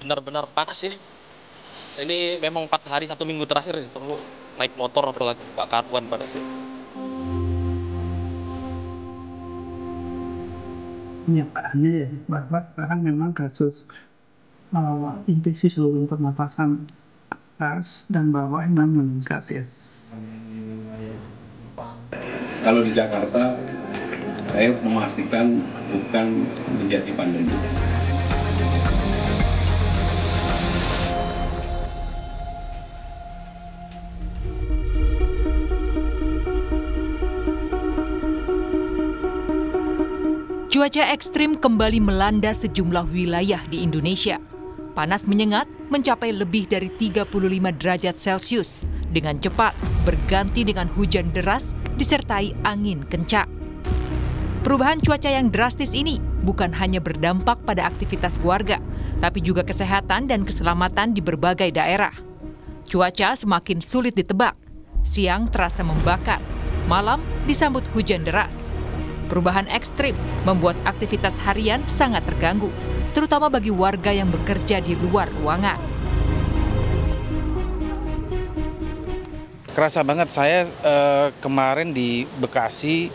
Benar-benar panas ya. Ini memang 4 hari 1 minggu terakhir ya, terus naik motor apalagi nggak karuan panasnya. Kenyataannya ya bahwa sekarang memang kasus infeksi saluran pernapasan atas dan bawah memang meningkat ya. Kalau di Jakarta, saya memastikan bukan menjadi pandemi. Cuaca ekstrim kembali melanda sejumlah wilayah di Indonesia. Panas menyengat mencapai lebih dari 35 derajat Celcius dengan cepat berganti dengan hujan deras disertai angin kencang. Perubahan cuaca yang drastis ini bukan hanya berdampak pada aktivitas warga, tapi juga kesehatan dan keselamatan di berbagai daerah. Cuaca semakin sulit ditebak. Siang terasa membakar, malam disambut hujan deras. Perubahan ekstrim membuat aktivitas harian sangat terganggu, terutama bagi warga yang bekerja di luar ruangan. Kerasa banget saya kemarin di Bekasi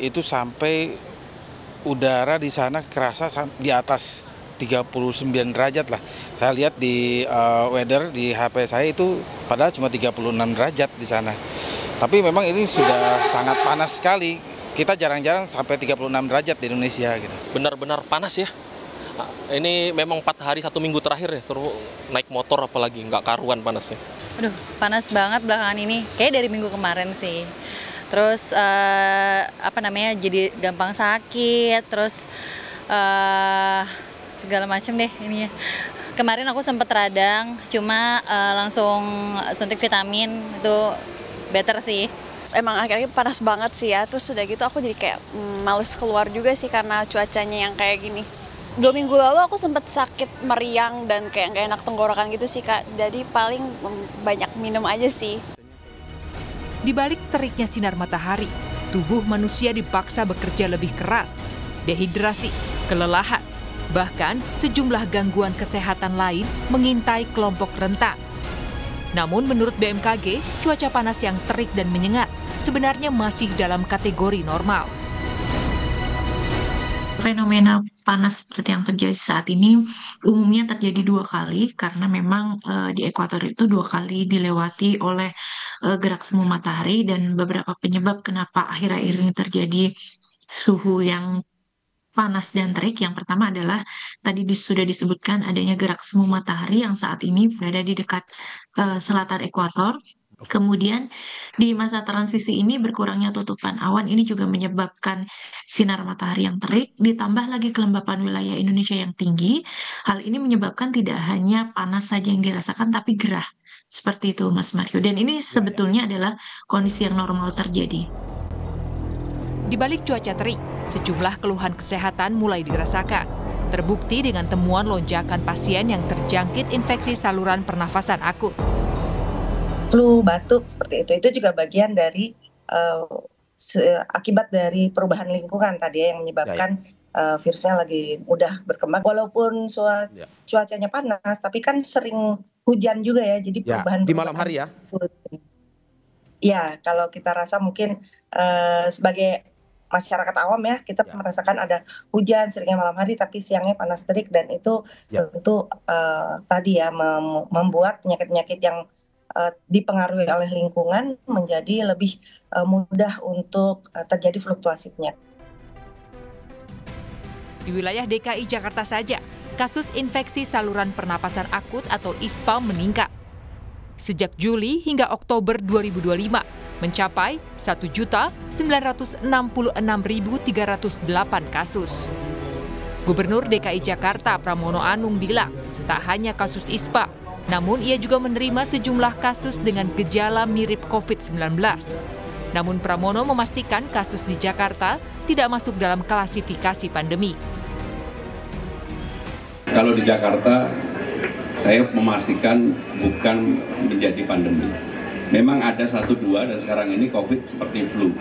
itu sampai udara di sana kerasa di atas 39 derajat lah. Saya lihat di weather di HP saya itu padahal cuma 36 derajat di sana. Tapi memang ini sudah sangat panas sekali. Kita jarang-jarang sampai 36 derajat di Indonesia gitu. Benar-benar panas ya. Ini memang 4 hari 1 minggu terakhir ya, terus naik motor apalagi nggak karuan panasnya. Aduh, panas banget belakangan ini. Kayak dari minggu kemarin sih. Terus jadi gampang sakit, terus segala macam deh ininya. Kemarin aku sempat radang, cuma langsung suntik vitamin, itu better sih. Emang akhirnya panas banget sih ya, terus udah gitu aku jadi kayak males keluar juga sih karena cuacanya yang kayak gini. 2 minggu lalu aku sempat sakit meriang dan kayak nggak enak tenggorokan gitu sih Kak, jadi paling banyak minum aja sih. Di balik teriknya sinar matahari, tubuh manusia dipaksa bekerja lebih keras, dehidrasi, kelelahan, bahkan sejumlah gangguan kesehatan lain mengintai kelompok rentan. Namun menurut BMKG, cuaca panas yang terik dan menyengat sebenarnya masih dalam kategori normal. Fenomena panas seperti yang terjadi saat ini umumnya terjadi 2 kali karena memang di ekuator itu 2 kali dilewati oleh gerak semu matahari dan beberapa penyebab kenapa akhir-akhir ini terjadi suhu yang panas dan terik. Yang pertama adalah tadi sudah disebutkan adanya gerak semu matahari yang saat ini berada di dekat selatan ekuator. Kemudian di masa transisi ini berkurangnya tutupan awan ini juga menyebabkan sinar matahari yang terik, ditambah lagi kelembapan wilayah Indonesia yang tinggi. Hal ini menyebabkan tidak hanya panas saja yang dirasakan, tapi gerah. Seperti itu Mas Mario. Dan ini sebetulnya adalah kondisi yang normal terjadi. Di balik cuaca terik, sejumlah keluhan kesehatan mulai dirasakan. Terbukti dengan temuan lonjakan pasien yang terjangkit infeksi saluran pernafasan akut. Flu, batuk seperti itu juga bagian dari akibat dari perubahan lingkungan tadi ya, yang menyebabkan virusnya lagi mudah berkembang. Walaupun cuacanya panas, tapi kan sering hujan juga ya, jadi perubahan di malam hari ya. Ya, kalau kita rasa mungkin sebagai masyarakat awam ya, kita merasakan ada hujan seringnya malam hari, tapi siangnya panas terik, dan itu tentu tadi ya membuat penyakit-penyakit yang dipengaruhi oleh lingkungan menjadi lebih mudah untuk terjadi fluktuasi penyakit. Di wilayah DKI Jakarta saja, kasus infeksi saluran pernapasan akut atau ISPA meningkat. Sejak Juli hingga Oktober 2025 mencapai 1.966.308 kasus. Gubernur DKI Jakarta Pramono Anung bilang, tak hanya kasus ISPA, namun ia juga menerima sejumlah kasus dengan gejala mirip COVID-19. Namun Pramono memastikan kasus di Jakarta tidak masuk dalam klasifikasi pandemi. Kalau di Jakarta, saya memastikan bukan menjadi pandemi. Memang ada 1-2 dan sekarang ini COVID seperti flu.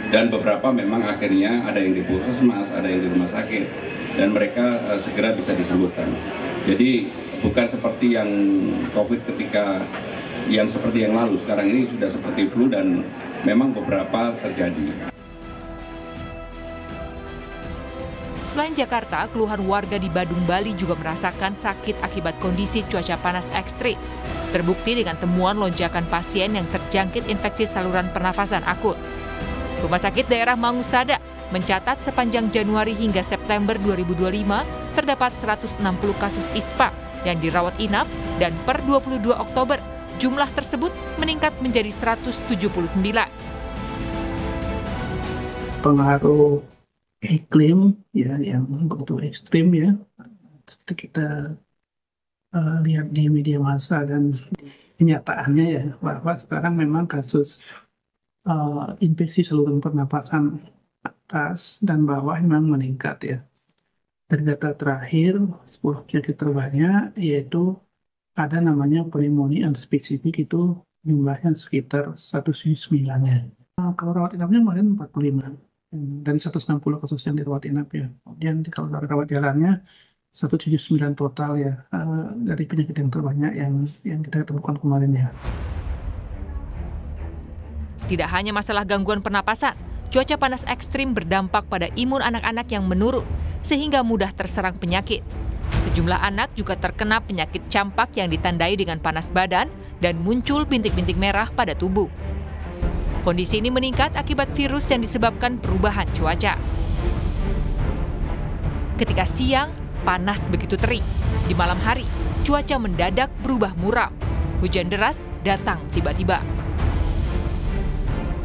Dan beberapa memang akhirnya ada yang di puskesmas, ada yang di rumah sakit, dan mereka segera bisa disembuhkan. Jadi bukan seperti yang COVID ketika yang seperti yang lalu, sekarang ini sudah seperti flu dan memang beberapa terjadi. Selain Jakarta, keluhan warga di Badung, Bali juga merasakan sakit akibat kondisi cuaca panas ekstrim. Terbukti dengan temuan lonjakan pasien yang terjangkit infeksi saluran pernafasan akut. Rumah Sakit Daerah Mangusada mencatat sepanjang Januari hingga September 2025 terdapat 160 kasus ISPA yang dirawat inap dan per 22 Oktober jumlah tersebut meningkat menjadi 179. Pengaruh iklim ya yang begitu ekstrim ya, seperti kita lihat di media massa dan kenyataannya ya, bahwa sekarang memang kasus infeksi saluran pernapasan atas dan bawah memang meningkat ya. Dari data terakhir 10 penyakit terbanyak yaitu ada namanya pneumonia unspesifik, itu jumlahnya sekitar 109 ya. Kalau rawat inapnya kemarin 45 dari 160 kasus yang dirawat inap ya. Kemudian kalau dari rawat jalannya 179 total ya, dari penyakit yang terbanyak yang kita temukan kemarin ya. Tidak hanya masalah gangguan pernapasan, cuaca panas ekstrim berdampak pada imun anak-anak yang menurun sehingga mudah terserang penyakit. Sejumlah anak juga terkena penyakit campak yang ditandai dengan panas badan dan muncul bintik-bintik merah pada tubuh. Kondisi ini meningkat akibat virus yang disebabkan perubahan cuaca. Ketika siang, panas begitu terik. Di malam hari, cuaca mendadak berubah muram. Hujan deras datang tiba-tiba.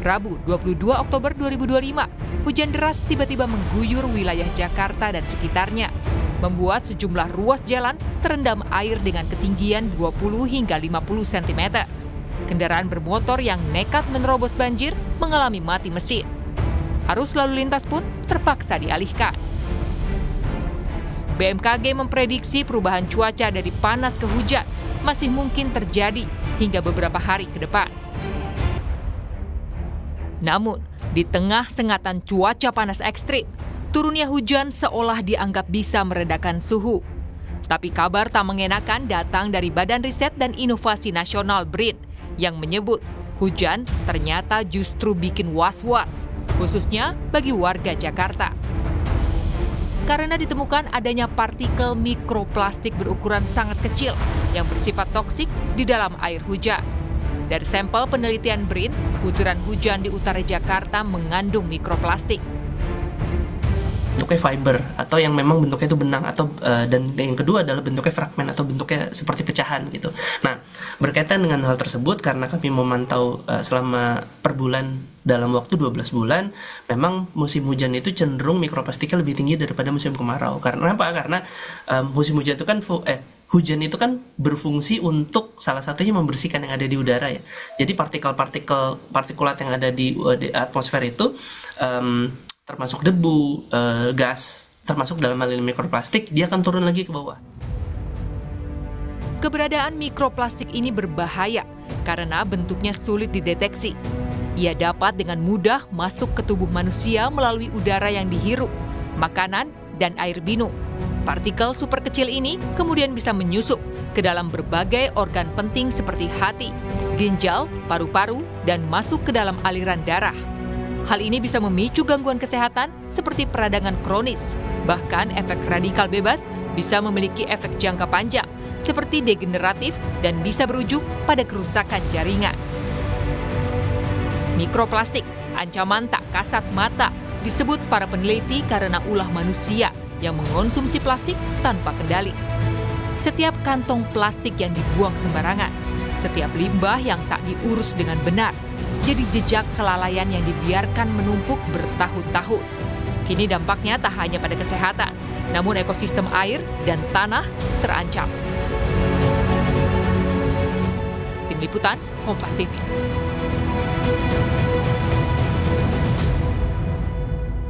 Rabu 22 Oktober 2025, hujan deras tiba-tiba mengguyur wilayah Jakarta dan sekitarnya, membuat sejumlah ruas jalan terendam air dengan ketinggian 20 hingga 50 cm. Kendaraan bermotor yang nekat menerobos banjir mengalami mati mesin. Arus lalu lintas pun terpaksa dialihkan. BMKG memprediksi perubahan cuaca dari panas ke hujan masih mungkin terjadi hingga beberapa hari ke depan. Namun, di tengah sengatan cuaca panas ekstrim, turunnya hujan seolah dianggap bisa meredakan suhu. Tapi kabar tak mengenakan datang dari Badan Riset dan Inovasi Nasional BRIN yang menyebut hujan ternyata justru bikin was-was, khususnya bagi warga Jakarta. Karena ditemukan adanya partikel mikroplastik berukuran sangat kecil yang bersifat toksik di dalam air hujan. Dari sampel penelitian BRIN, butiran hujan di utara Jakarta mengandung mikroplastik. Bentuknya fiber atau yang memang bentuknya itu benang atau dan yang kedua adalah bentuknya fragmen atau bentuknya seperti pecahan gitu. Nah, berkaitan dengan hal tersebut karena kami memantau selama per bulan dalam waktu 12 bulan, memang musim hujan itu cenderung mikroplastiknya lebih tinggi daripada musim kemarau. Karena apa? Karena musim hujan itu kan hujan itu kan berfungsi untuk salah satunya membersihkan yang ada di udara ya. Jadi partikulat yang ada di atmosfer itu termasuk debu, gas, termasuk dalam hal ini mikroplastik, dia akan turun lagi ke bawah. Keberadaan mikroplastik ini berbahaya karena bentuknya sulit dideteksi. Ia dapat dengan mudah masuk ke tubuh manusia melalui udara yang dihirup, makanan, dan air minum. Partikel super kecil ini kemudian bisa menyusup ke dalam berbagai organ penting seperti hati, ginjal, paru-paru, dan masuk ke dalam aliran darah. Hal ini bisa memicu gangguan kesehatan seperti peradangan kronis. Bahkan efek radikal bebas bisa memiliki efek jangka panjang seperti degeneratif dan bisa berujung pada kerusakan jaringan. Mikroplastik, ancaman tak kasat mata, disebut para peneliti karena ulah manusia yang mengonsumsi plastik tanpa kendali. Setiap kantong plastik yang dibuang sembarangan, setiap limbah yang tak diurus dengan benar, jadi jejak kelalaian yang dibiarkan menumpuk bertahun-tahun. Kini dampaknya tak hanya pada kesehatan, namun ekosistem air dan tanah terancam. Tim Liputan, Kompas TV.